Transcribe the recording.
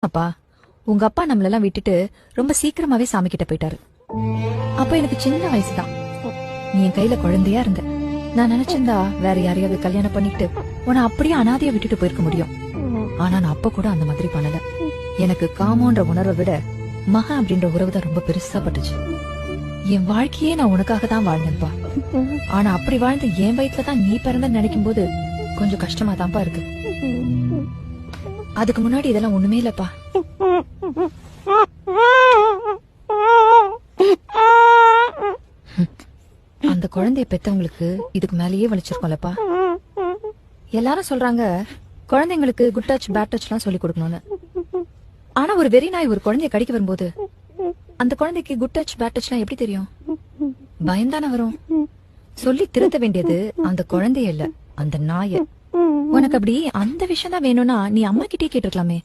அப்பா, உங்க அப்பா நம்மளெல்லாம் விட்டுட்டு ரொம்ப சீக்கிரமாவே சாமி கிட்ட போயிட்டாரு. அப்ப எனக்கு சின்ன வயசுதான். நீ என் கையில குழந்தையா இருந்த. நான் நினைச்சிருந்தா வேற யாரையாவது கல்யாணம் பண்ணிட்டு உன்னை அப்படியே அனாதையா விட்டுட்டு போயிருக்க முடியும். ஆனா நான் அப்ப கூட அந்த மாதிரி பண்ணல. எனக்கு காமோன்ற உணர்வை விட மகா அப்படின்ற உறவுதான் ரொம்ப பெருசா பட்டுச்சு. என் வாழ்க்கையே நான் உனக்காக தான் வாழ்ந்தேன்ப்பா. ஆனா அப்படி வாழ்ந்து என் வயிற்றுலதான் நீ பிறந்த நினைக்கும் போது கொஞ்சம் கஷ்டமா தான்ப்பா இருக்கு. அதுக்கு முன்னாடி இதெல்லாம் ஒண்ணுமே இல்லப்பா. அந்த குழந்தைய பெத்தவங்களுக்கு இதுக்கு மேலேயே வலிச்சிருக்கோம்லப்பா. எல்லாரும் சொல்றாங்க குழந்தைங்களுக்கு குட் டச் பேட் டச் எல்லாம் சொல்லி கொடுக்கணும்னு. ஆனா ஒரு வெறி நாய் ஒரு குழந்தைய கடிக்க வரும்போது அந்த குழந்தைக்கு குட் டச் பேட் டச் எல்லாம் எப்படி தெரியும்? பயம்தானே வரும். சொல்லி திருத்த வேண்டியது அந்த குழந்தைய இல்ல, அந்த நாய. உனக்கு அப்படி அந்த விஷயம் தான் வேணும்னா நீ அம்மா கிட்டே கேட்டிருக்கலாமே.